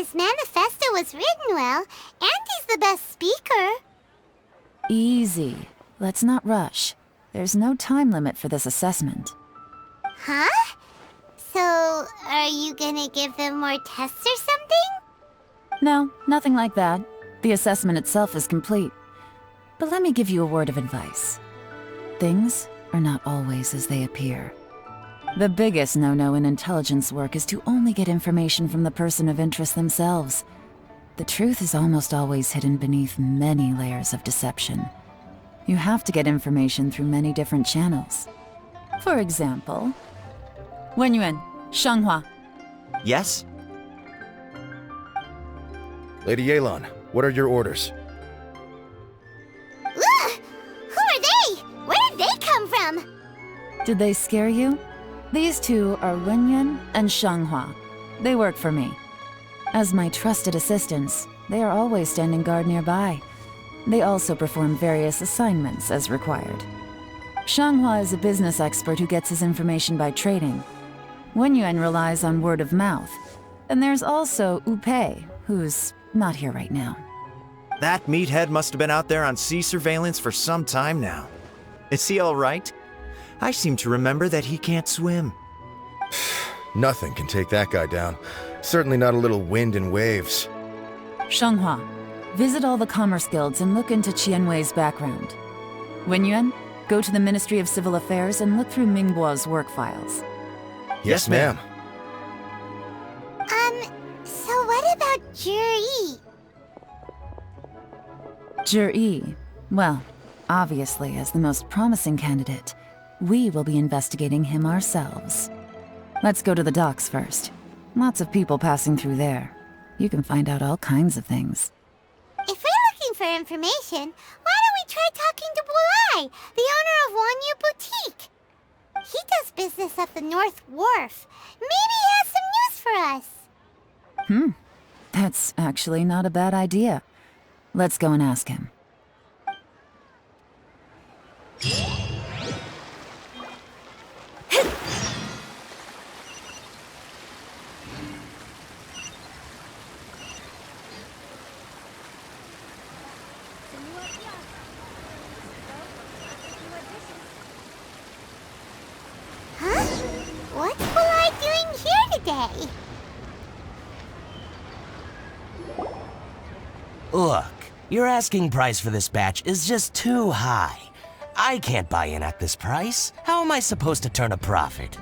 His manifesto was written well, and he's the best speaker. Easy. Let's not rush. There's no time limit for this assessment. Huh? So, are you gonna give them more tests or something? No, nothing like that. The assessment itself is complete. But let me give you a word of advice. Things are not always as they appear. The biggest no-no in intelligence work is to only get information from the person of interest themselves. The truth is almost always hidden beneath many layers of deception. You have to get information through many different channels. For example, Wenyuan, Shanghua. Yes? Lady Yelan, what are your orders? Ugh! Who are they? Where did they come from? Did they scare you? These two are Wenyuan and Shanghua. They work for me. As my trusted assistants, they are always standing guard nearby. They also perform various assignments as required. Shanghua is a business expert who gets his information by trading. Wenyuan relies on word of mouth. And there's also Upei, who's not here right now. That meathead must have been out there on sea surveillance for some time now. Is he all right? I seem to remember that he can't swim. Nothing can take that guy down. Certainly not a little wind and waves. Shanghua, visit all the commerce guilds and look into Qianwei's background. Wenyuan, go to the Ministry of Civil Affairs and look through Mingbo's work files. Yes, ma'am. So what about Zhiyi? Zhiyi, well, obviously as the most promising candidate, we will be investigating him ourselves. Let's go to the docks first. Lots of people passing through there. You can find out all kinds of things. If we're looking for information, why don't we try talking to Bulai, the owner of Wanyu Boutique? He does business at the North Wharf. Maybe he has some news for us. That's actually not a bad idea. Let's go and ask him. Huh? What's Bulai doing here today? Look, your asking price for this batch is just too high. I can't buy in at this price. How am I supposed to turn a profit?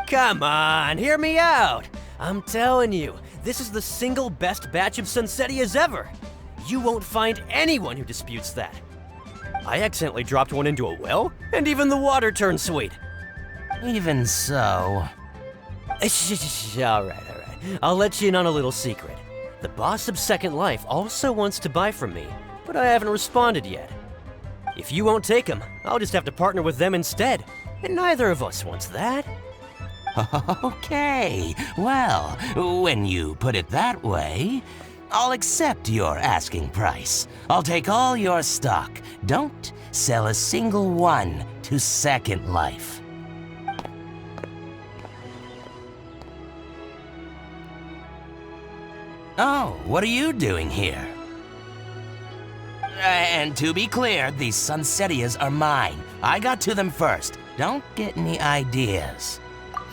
Come on, hear me out. I'm telling you, this is the single best batch of Sunsettias ever. You won't find anyone who disputes that. I accidentally dropped one into a well, and even the water turned sweet. Even so... All right. I'll let you in on a little secret. The boss of Second Life also wants to buy from me, but I haven't responded yet. If you won't take him, I'll just have to partner with them instead, and neither of us wants that. Okay, well, when you put it that way, I'll accept your asking price. I'll take all your stock. Don't sell a single one to Second Life. Oh, what are you doing here? And to be clear, these Sunsettias are mine. I got to them first. Don't get any ideas.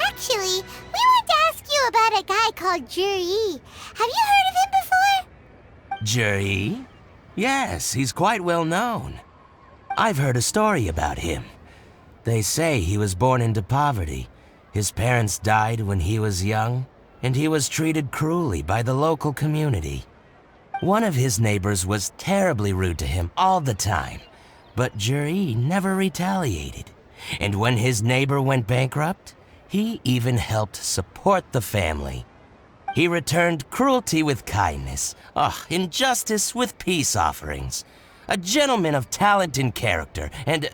Actually, we want to ask you about a guy called Zhiyi. Have you heard of him before? Zhiyi? Yes, he's quite well known. I've heard a story about him. They say he was born into poverty. His parents died when he was young, and he was treated cruelly by the local community. One of his neighbors was terribly rude to him all the time, but Zhiyi never retaliated. And when his neighbor went bankrupt, he even helped support the family. He returned cruelty with kindness, injustice with peace offerings. A gentleman of talent and character, and...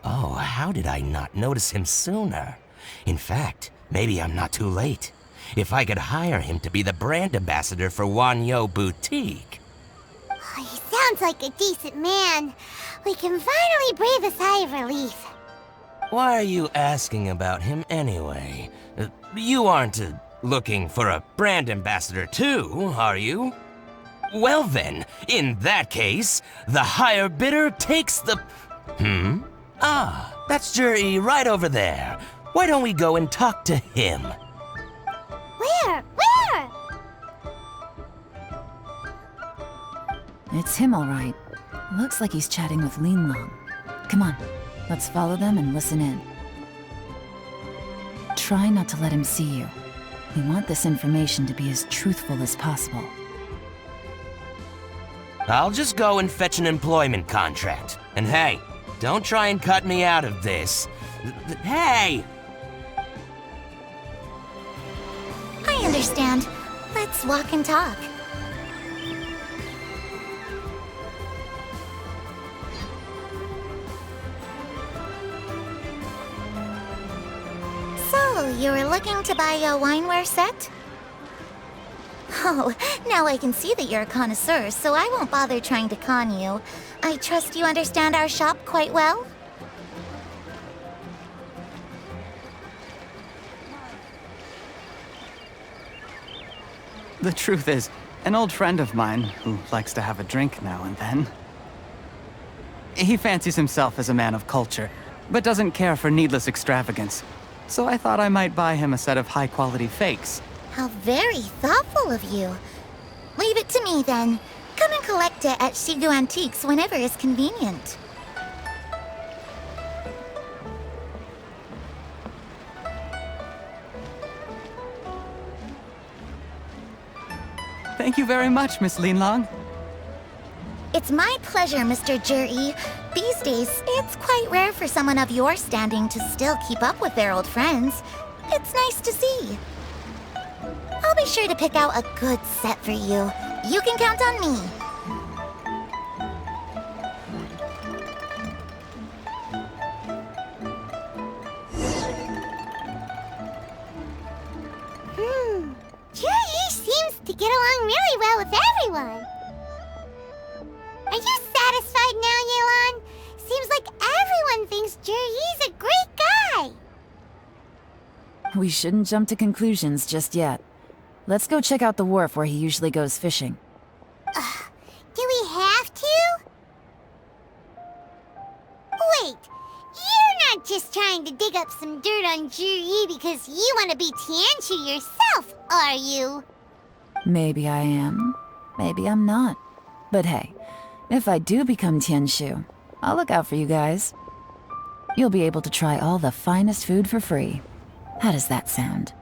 how did I not notice him sooner? In fact, maybe I'm not too late. If I could hire him to be the brand ambassador for Wanyu Boutique. Oh, he sounds like a decent man. We can finally breathe a sigh of relief. Why are you asking about him anyway? You aren't looking for a brand ambassador too, are you? Well then, in that case, the higher bidder takes the... Ah, that's Zhiyi right over there. Why don't we go and talk to him? Where? Where? It's him, all right. Looks like he's chatting with Yelan. Come on, let's follow them and listen in. Try not to let him see you. We want this information to be as truthful as possible. I'll just go and fetch an employment contract. And hey, don't try and cut me out of this. Hey! I understand. Let's walk and talk. So, you were looking to buy a wineware set? Oh, now I can see that you're a connoisseur, so I won't bother trying to con you. I trust you understand our shop quite well? The truth is, an old friend of mine who likes to have a drink now and then. He fancies himself as a man of culture, but doesn't care for needless extravagance. So I thought I might buy him a set of high-quality fakes. How very thoughtful of you. Leave it to me, then. Come and collect it at Shigu Antiques whenever is convenient. Thank you very much, Miss Yelan. It's my pleasure, Mr. Zhiyi. These days, it's quite rare for someone of your standing to still keep up with their old friends. It's nice to see. I'll be sure to pick out a good set for you. You can count on me. Zhiyi seems to get along really well with everyone. Are you satisfied now, Yelan? Seems like everyone thinks Zhiyi's a great guy. We shouldn't jump to conclusions just yet. Let's go check out the wharf where he usually goes fishing. Do we have to? Wait, you're not just trying to dig up some dirt on Zhiyi because you want to be Tianshu yourself, are you? Maybe I am. Maybe I'm not. But hey, if I do become Tianshu, I'll look out for you guys. You'll be able to try all the finest food for free. How does that sound?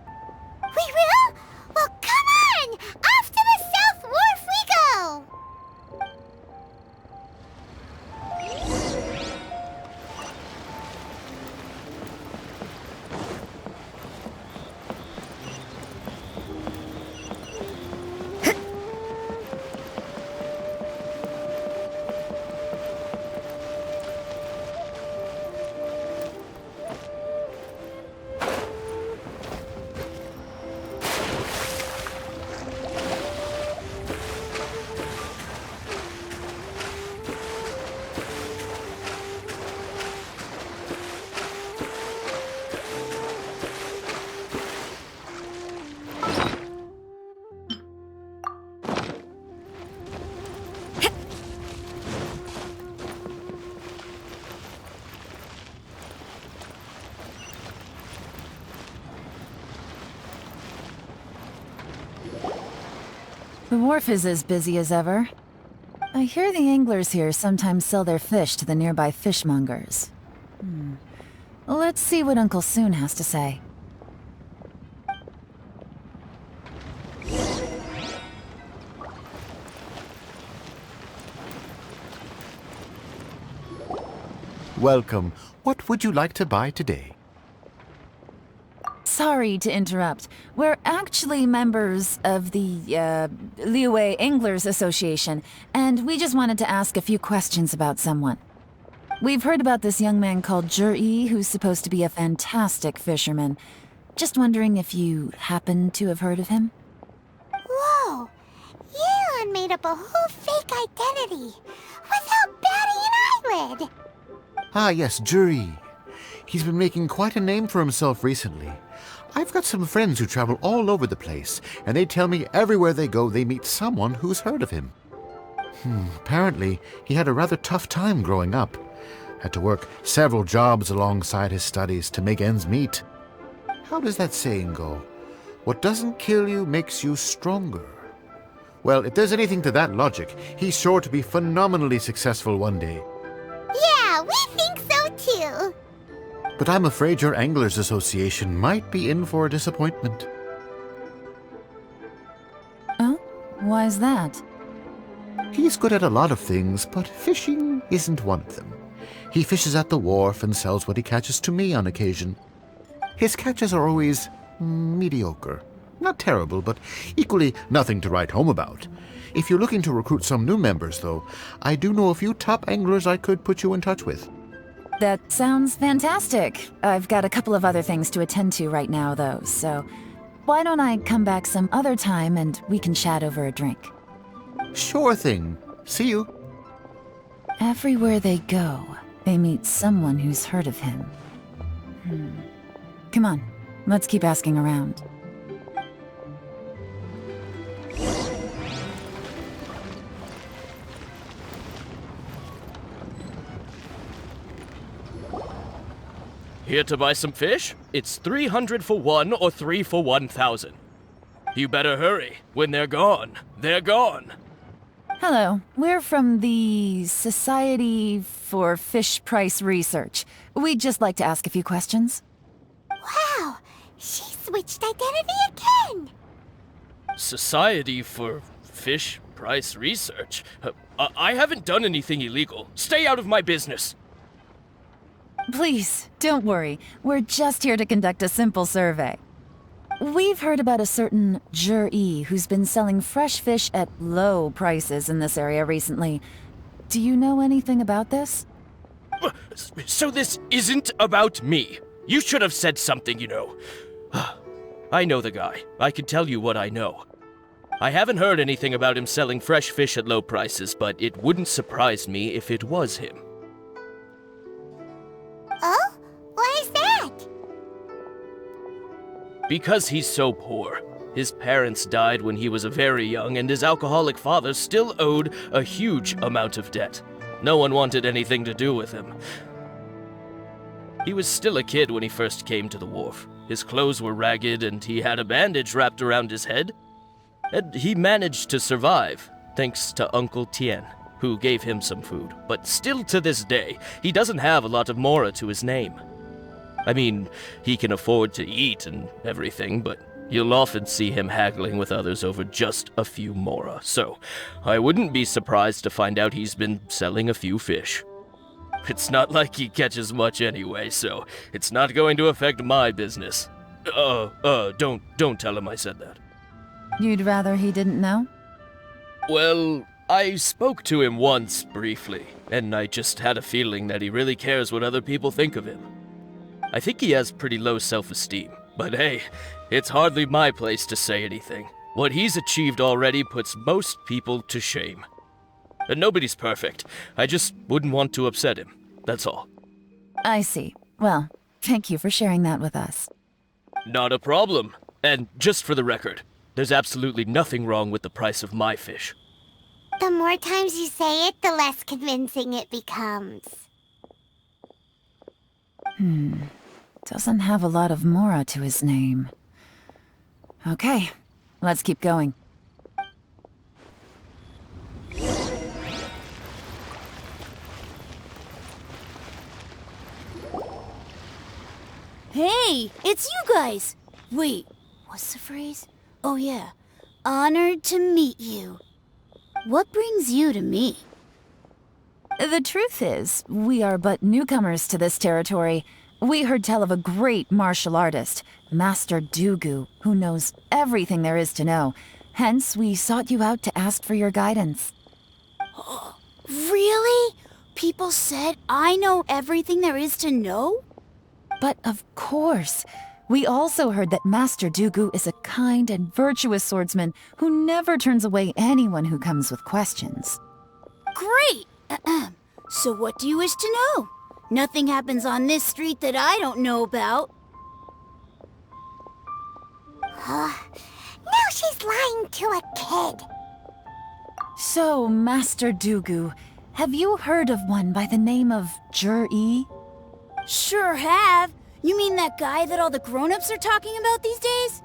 We will? Well, come on! Off to the South Wharf we go! The wharf is as busy as ever. I hear the anglers here sometimes sell their fish to the nearby fishmongers. Let's see what Uncle Soon has to say. Welcome. What would you like to buy today? Sorry to interrupt. We're actually members of the, Liyue Anglers Association, and we just wanted to ask a few questions about someone. We've heard about this young man called Zhiyi, who's supposed to be a fantastic fisherman. Just wondering if you happen to have heard of him? Whoa! Yelan made up a whole fake identity without batting an eyelid! Ah, yes, Zhiyi. He's been making quite a name for himself recently. I've got some friends who travel all over the place, and they tell me everywhere they go they meet someone who's heard of him. Apparently, he had a rather tough time growing up. Had to work several jobs alongside his studies to make ends meet. How does that saying go? What doesn't kill you makes you stronger. Well, if there's anything to that logic, he's sure to be phenomenally successful one day. Yeah, we think so too. But I'm afraid your Anglers Association might be in for a disappointment. Oh? Why's that? He's good at a lot of things, but fishing isn't one of them. He fishes at the wharf and sells what he catches to me on occasion. His catches are always mediocre. Not terrible, but equally nothing to write home about. If you're looking to recruit some new members, though, I do know a few top anglers I could put you in touch with. That sounds fantastic. I've got a couple of other things to attend to right now, though, so why don't I come back some other time and we can chat over a drink? Sure thing. See you. Everywhere they go, they meet someone who's heard of him. Come on, let's keep asking around. Here to buy some fish? It's 300 for one or 3 for 1,000. You better hurry. When they're gone, they're gone. Hello, we're from the Society for Fish Price Research. We'd just like to ask a few questions. Wow, she switched identity again. Society for Fish Price Research? I haven't done anything illegal. Stay out of my business. Please, don't worry. We're just here to conduct a simple survey. We've heard about a certain Zhiyi who's been selling fresh fish at low prices in this area recently. Do you know anything about this? So this isn't about me. You should have said something, you know. I know the guy. I can tell you what I know. I haven't heard anything about him selling fresh fish at low prices, but it wouldn't surprise me if it was him. Oh? Why is that? Because he's so poor. His parents died when he was very young, and his alcoholic father still owed a huge amount of debt. No one wanted anything to do with him. He was still a kid when he first came to the wharf. His clothes were ragged, and he had a bandage wrapped around his head. And he managed to survive, thanks to Uncle Tien, who gave him some food. But still to this day, he doesn't have a lot of mora to his name. I mean, he can afford to eat and everything, but you'll often see him haggling with others over just a few mora. So, I wouldn't be surprised to find out he's been selling a few fish. It's not like he catches much anyway, so it's not going to affect my business. Don't tell him I said that. You'd rather he didn't know? Well, I spoke to him once, briefly, and I just had a feeling that he really cares what other people think of him. I think he has pretty low self-esteem, but hey, it's hardly my place to say anything. What he's achieved already puts most people to shame. And nobody's perfect. I just wouldn't want to upset him, that's all. I see. Well, thank you for sharing that with us. Not a problem. And just for the record, there's absolutely nothing wrong with the price of my fish. The more times you say it, the less convincing it becomes. Doesn't have a lot of mora to his name. Okay, let's keep going. Hey, it's you guys! Wait, what's the phrase? Oh yeah, honored to meet you. What brings you to me? The truth is, we are but newcomers to this territory. We heard tell of a great martial artist, Master Dugu, who knows everything there is to know. Hence, we sought you out to ask for your guidance. Really? People said I know everything there is to know? But of course, we also heard that Master Dugu is a kind and virtuous swordsman who never turns away anyone who comes with questions. Great! So what do you wish to know? Nothing happens on this street that I don't know about. Now she's lying to a kid. So, Master Dugu, have you heard of one by the name of Zhiyi? Sure have. You mean that guy that all the grown-ups are talking about these days?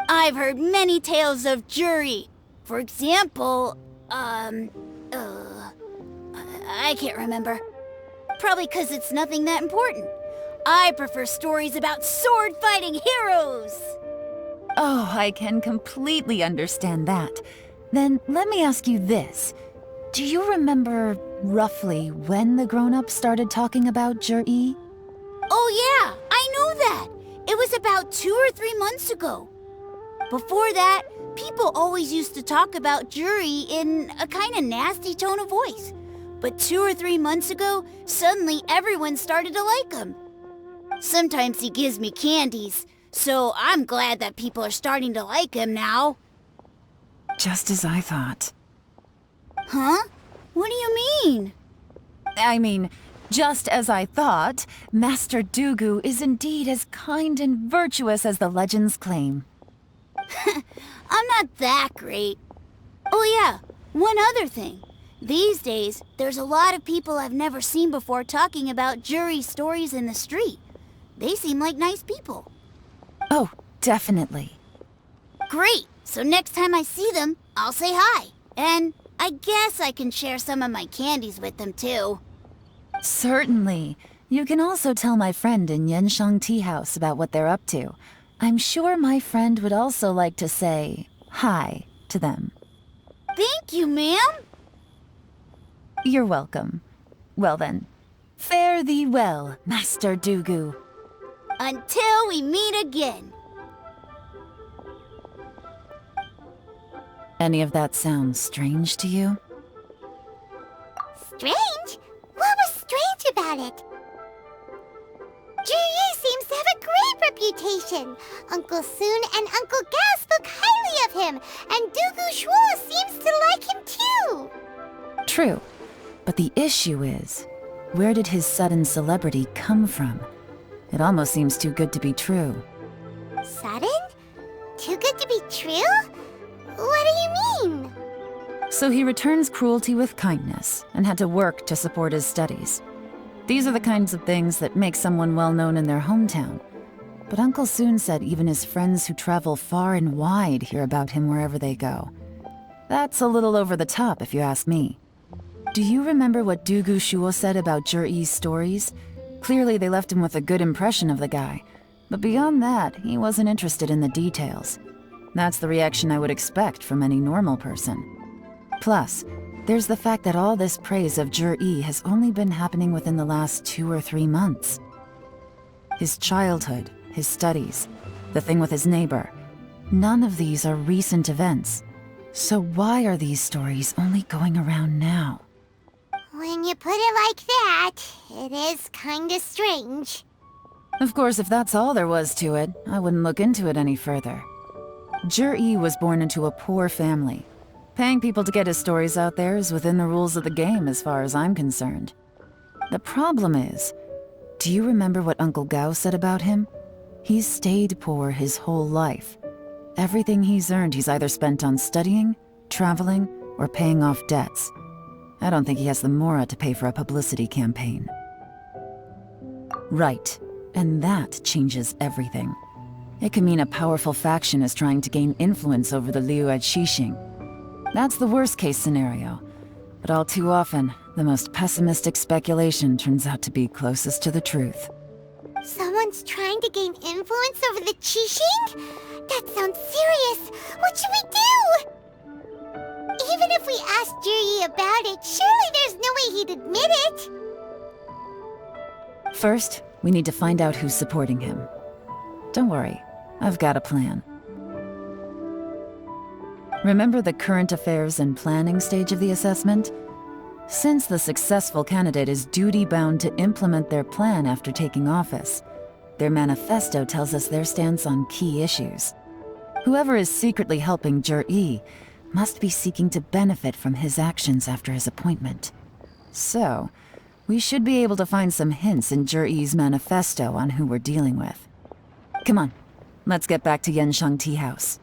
I've heard many tales of Zhiyi. For example, I can't remember. Probably 'cause it's nothing that important. I prefer stories about sword-fighting heroes. Oh, I can completely understand that. Then let me ask you this. Do you remember roughly when the grown-ups started talking about Zhiyi? Oh yeah, I know that. It was about 2 or 3 months ago. Before that, people always used to talk about Zhiyi in a kind of nasty tone of voice. But 2 or 3 months ago, suddenly everyone started to like him. Sometimes he gives me candies, so I'm glad that people are starting to like him now. Just as I thought. Huh? What do you mean? I mean, just as I thought, Master Dugu is indeed as kind and virtuous as the legends claim. I'm not that great. Oh yeah, one other thing. These days, there's a lot of people I've never seen before talking about Zhiyi stories in the street. They seem like nice people. Oh, definitely. Great! So next time I see them, I'll say hi. And I guess I can share some of my candies with them too. Certainly. You can also tell my friend in Yenshang Tea House about what they're up to. I'm sure my friend would also like to say hi to them. Thank you, ma'am. You're welcome. Well then, fare thee well, Master Dugu. Until we meet again. Any of that sound strange to you? Strange? What was strange about it? Zhiyi seems to have a great reputation. Uncle Soon and Uncle Gao spoke highly of him, and Dugu Shuo seems to like him too. True. But the issue is, where did his sudden celebrity come from? It almost seems too good to be true. Sudden? Too good to be true? What do you mean? So he returns cruelty with kindness and had to work to support his studies. These are the kinds of things that make someone well known in their hometown. But Uncle Soon said even his friends who travel far and wide hear about him wherever they go. That's a little over the top, if you ask me. Do you remember what Dugu Shuo said about Zhiyi's stories? Clearly they left him with a good impression of the guy. But beyond that, he wasn't interested in the details. That's the reaction I would expect from any normal person. Plus, there's the fact that all this praise of Zhiyi has only been happening within the last 2 or 3 months. His childhood, his studies, the thing with his neighbor, none of these are recent events. So why are these stories only going around now? When you put it like that, it is kinda strange. Of course, if that's all there was to it, I wouldn't look into it any further. Zhiyi was born into a poor family. Paying people to get his stories out there is within the rules of the game as far as I'm concerned. The problem is, do you remember what Uncle Gao said about him? He's stayed poor his whole life. Everything he's earned he's either spent on studying, traveling, or paying off debts. I don't think he has the mora to pay for a publicity campaign. Right, and that changes everything. It can mean a powerful faction is trying to gain influence over the Liu at Xixing. That's the worst-case scenario. But all too often, the most pessimistic speculation turns out to be closest to the truth. Someone's trying to gain influence over the Qixing? That sounds serious. What should we do? Even if we asked Zhiyi about it, surely there's no way he'd admit it. First, we need to find out who's supporting him. Don't worry, I've got a plan. Remember the current affairs and planning stage of the assessment? Since the successful candidate is duty-bound to implement their plan after taking office, their manifesto tells us their stance on key issues. Whoever is secretly helping Zhiyi must be seeking to benefit from his actions after his appointment. So, we should be able to find some hints in Zhiyi's manifesto on who we're dealing with. Come on, Let's get back to Yenshang Tea House.